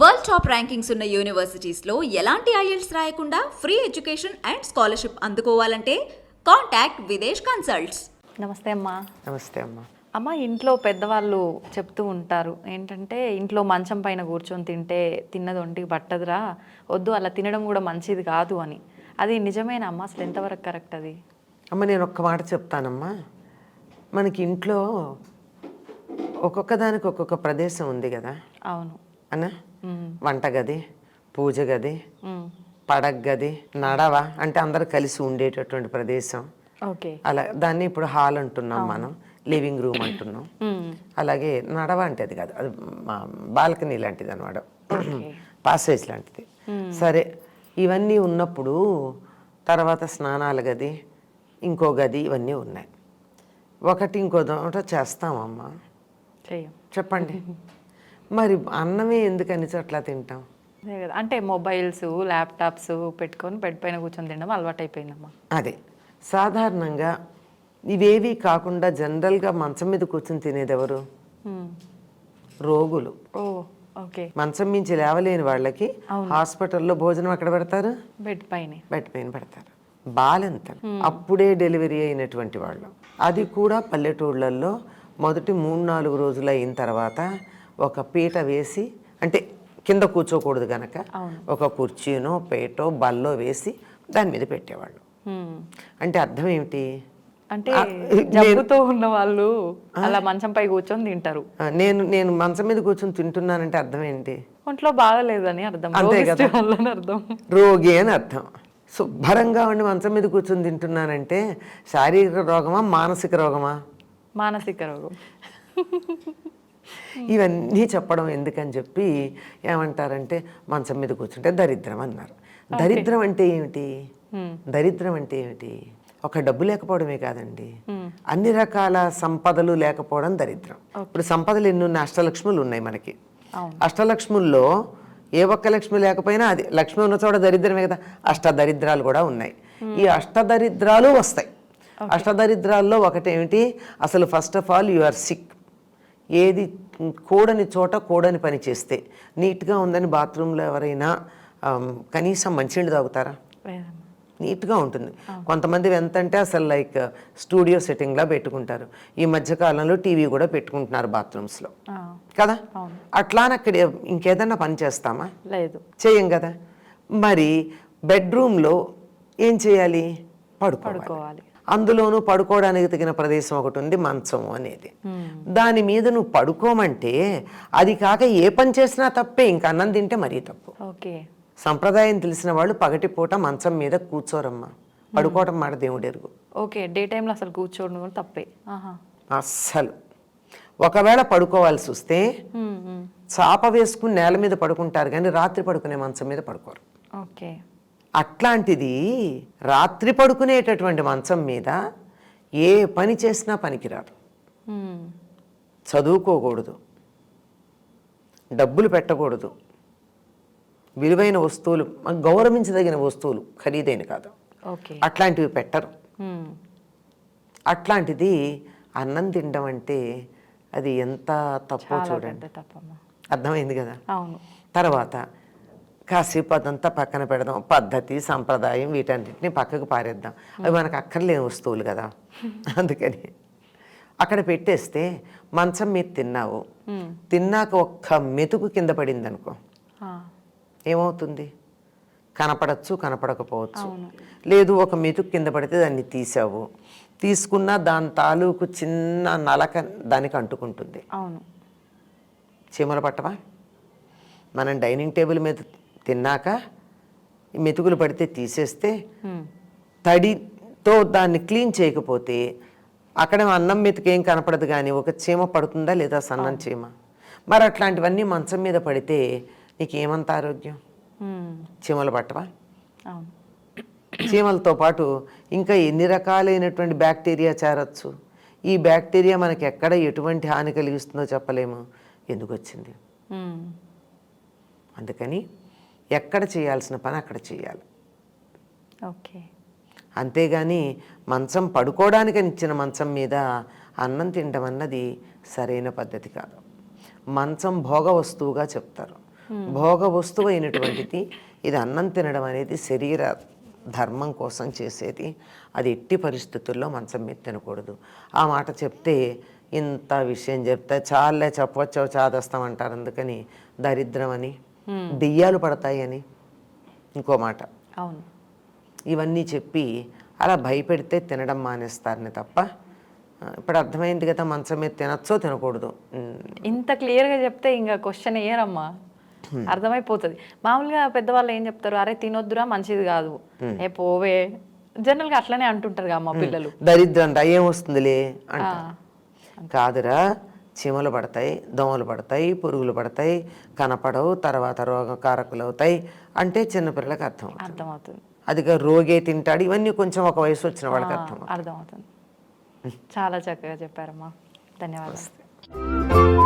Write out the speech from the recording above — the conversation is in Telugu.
వరల్డ్ టాప్ ర్యాంకింగ్స్ ఉన్న యూనివర్సిటీస్లో ఎలాంటి ఐఎల్స్ రాయకుండా ఫ్రీ ఎడ్యుకేషన్ అండ్ స్కాలర్షిప్ అందుకోవాలంటే కాంటాక్ట్ విదేశ్ కన్సల్ట్స్. నమస్తే అమ్మా. నమస్తే అమ్మా. అమ్మ, ఇంట్లో పెద్దవాళ్ళు చెప్తూ ఉంటారు ఏంటంటే, ఇంట్లో మంచం పైన కూర్చొని తింటే తిన్నది ఒంటికి పట్టదురా, వద్దు అలా తినడం కూడా మంచిది కాదు అని. అది నిజమేనా అమ్మ? అసలు ఎంతవరకు కరెక్ట్ అది? అమ్మ, నేను ఒక్క మాట చెప్తానమ్మా. మనకి ఇంట్లో ఒక్కొక్క దానికి ఒక్కొక్క ప్రదేశం ఉంది కదా. అవును అన్న, వంటగది, పూజ గది, పడగ గది, నడవ అంటే అందరు కలిసి ఉండేటటువంటి ప్రదేశం. ఓకే, అలా దాన్ని ఇప్పుడు హాల్ అంటున్నాం, మనం లివింగ్ రూమ్ అంటున్నాం. అలాగే నడవ అంటే అది కాదు, అది బాల్కనీ లాంటిది అనమాట, పాసేజ్ లాంటిది. సరే, ఇవన్నీ ఉన్నప్పుడు తర్వాత స్నానాల గది, ఇంకో గది, ఇవన్నీ ఉన్నాయి. ఒకటి ఇంకో దోట చేస్తామమ్మా, చెప్పండి. మరి అన్నమే ఎందుకని అట్లా తింటాం? అంటే మొబైల్స్, ల్యాప్టాప్స్ పెట్టుకొని బెడ్ పైన కూర్చొని తినడం అలవాటు అయిపోయిందమ్మా. అదే సాధారణంగా ఇవేవి కాకుండా జనరల్గా మంచం మీద కూర్చొని తినేది ఎవరు? రోగులు. ఓకే. మంచం మించి లేవలేని వాళ్ళకి హాస్పిటల్లో భోజనం ఎక్కడ పెడతారు? బెడ్ పైన పెడతారు. బాలెంతలు, అప్పుడే డెలివరీ అయినటువంటి వాళ్ళు, అది కూడా పల్లెటూళ్ళల్లో మొదటి 3-4 రోజులు అయిన తర్వాత ఒక పీట వేసి, అంటే కింద కూర్చోకూడదు కనుక ఒక కుర్చీనో పీటో బల్లో వేసి దాని మీద పెట్టేవాళ్ళు. అంటే అర్థం ఏమిటి? అంటే జబ్బుతో ఉన్న వాళ్ళు అలా మంచంపై కూర్చొని తింటారు. నేను మంచం మీద కూర్చొని తింటున్నానంటే అర్థం ఏంటి? ఒంట్లో బాగలేదని అర్థం. అంతే కదా, అర్థం రోగి అని అర్థం. శుభ్రంగా ఉండి మంచం మీద కూర్చొని తింటున్నానంటే శారీరక రోగమా మానసిక రోగమా? మానసిక రోగం. ఇవన్నీ చెప్పడం ఎందుకని చెప్పి ఏమంటారంటే, మంచం మీద కూర్చుంటే దరిద్రం అన్నారు. దరిద్రం అంటే ఏమిటి? దరిద్రం అంటే ఏమిటి? ఒక డబ్బు లేకపోవడమే కాదండి, అన్ని రకాల సంపదలు లేకపోవడం దరిద్రం. ఇప్పుడు సంపదలు ఎన్ని ఉన్నాయి? అష్టలక్ష్ములు ఉన్నాయి మనకి. అష్టలక్ష్ముల్లో ఏ ఒక్క లక్ష్మి లేకపోయినా అది లక్ష్మి ఉన్న చోట దరిద్రమే కదా. అష్టదరిద్రాలు కూడా ఉన్నాయి. ఈ అష్టదరిద్రాలు వస్తాయి. అష్టదరిద్రాల్లో ఒకటేమిటి? అసలు first of all you are sick. ఏది కూడని చోట కూడని పని చేస్తే, నీట్గా ఉందని బాత్రూంలో ఎవరైనా కనీసం మంచినీళ్ళు తాగుతారా? నీట్గా ఉంటుంది. కొంతమంది ఎంతంటే అసలు లైక్ స్టూడియో సెట్టింగ్లా పెట్టుకుంటారు. ఈ మధ్యకాలంలో టీవీ కూడా పెట్టుకుంటున్నారు బాత్రూమ్స్లో కదా. అట్లానే అక్కడ ఇంకేదన్నా పని చేస్తామా? లేదు, చేయం కదా. మరి బెడ్రూమ్లో ఏం చేయాలి? పడుకోవాలి. అందులోనూ పడుకోవడానికి తగిన ప్రదేశం ఒకటి ఉంది, మంచం అనేది. దాని మీద నువ్వు పడుకోమంటే అది కాక ఏ పని చేసినా తప్పే. ఇంక అన్నం తింటే మరీ తప్పు. ఓకే, సంప్రదాయం తెలిసిన వాళ్ళు పగటిపూట మంచం మీద కూర్చోరమ్మా. పడుకోవటం మాట దేవుడు ఎరుగు. ఓకే, డే టైంలో అసలు కూర్చోవడం కూడా తప్పే. అస్సలు. ఒకవేళ పడుకోవాల్సి వస్తే చాప వేసుకుని నేల మీద పడుకుంటారు, కానీ రాత్రి పడుకునే మంచం మీద పడుకోరు. ఓకే, అట్లాంటిది రాత్రి పడుకునేటటువంటి మంచం మీద ఏ పని చేసినా పనికిరాదు. చదువుకోకూడదు, డబ్బులు పెట్టకూడదు, విలువైన వస్తువులు, గౌరవించదగిన వస్తువులు, ఖరీదైన కాదు, అట్లాంటివి పెట్టరు. అట్లాంటిది అన్నం తినడం అంటే అది ఎంత తప్పో చూడండి. అర్థమైంది కదా. తర్వాత కాసేపు అదంతా పక్కన పెడదాం, పద్ధతి సంప్రదాయం వీటన్నిటిని పక్కకు పారేద్దాం, అవి మనకు అక్కర్లేని వస్తువులు కదా. అందుకని అక్కడ పెట్టేస్తే మంచం మీద తిన్నావు, తిన్నాక ఒక్క మెతుకు కింద పడింది అనుకో, ఏమవుతుంది? కనపడచ్చు, కనపడకపోవచ్చు. లేదు, ఒక మెతుకు కింద పడితే దాన్ని తీసావు, తీసుకున్నా దాని తాలూకు చిన్న నలక దానికి అంటుకుంటుంది. చీమలు పట్టవా? మనం డైనింగ్ టేబుల్ మీద తిన్నాక మెతుకులు పడితే తీసేస్తే, తడితో దాన్ని క్లీన్ చేయకపోతే అక్కడ అన్నం మెతుకేం కనపడదు, కానీ ఒక చీమ పడుతుందా లేదా? సన్నం చీమ. మరి అట్లాంటివన్నీ మంచం మీద పడితే నీకేమంత ఆరోగ్యం? చీమలు పట్టవా? చీమలతో పాటు ఇంకా ఎన్ని రకాలైనటువంటి బ్యాక్టీరియా చేరచ్చు. ఈ బ్యాక్టీరియా మనకి ఎక్కడ ఎటువంటి హాని కలిగిస్తుందో చెప్పలేము. ఎందుకు వచ్చింది? అందుకని ఎక్కడ చేయాల్సిన పని అక్కడ చేయాలి. ఓకే, అంతేగాని మంచం పడుకోవడానికి ఇచ్చిన మంచం మీద అన్నం తినడం అన్నది సరైన పద్ధతి కాదు. మంచం భోగ వస్తువుగా చెప్తారు. భోగ వస్తువు అయినటువంటిది ఇది అన్నం తినడం అనేది శరీర ధర్మం కోసం చేసేది. అది ఎట్టి పరిస్థితుల్లో మంచం మీద తినకూడదు. ఆ మాట చెప్తే ఇంత విషయం చెప్తే చాలే చెప్పవచ్చో చాదస్తామంటారు. అందుకని దరిద్రం అని, దెయ్యాలు పడతాయి అని ఇంకో మాట, అవును. ఇవన్నీ చెప్పి అలా భయపెడితే తినడం మానేస్తారని తప్ప ఇప్పుడు అర్థమైంది కదా మంచం మీద తినచ్చో తినకూడదు. ఇంత క్లియర్గా చెప్తే ఇంకా క్వశ్చన్ వేయరమ్మా, అర్థమైపోతుంది. మామూలుగా పెద్దవాళ్ళు ఏం చెప్తారు, అరే తినొద్దురా మంచిది కాదు, ఏ పోవే, జనరల్గా అట్లనే అంటుంటారు అమ్మ పిల్లలు. దరిద్రం ఏం వస్తుందిలే అంట. కాదురా, చీమలు పడతాయి, దోమలు పడతాయి, పురుగులు పడతాయి, కనపడవు, తర్వాత రోగకారకులు అవుతాయి అంటే చిన్నపిల్లలకు అర్థమవుతుంది. అదిగా రోగే తింటాడు, ఇవన్నీ కొంచెం ఒక వయసు వచ్చిన వాళ్ళకి అర్థమవుతుంది. చాలా చక్కగా చెప్పారమ్మా, ధన్యవాదాలు.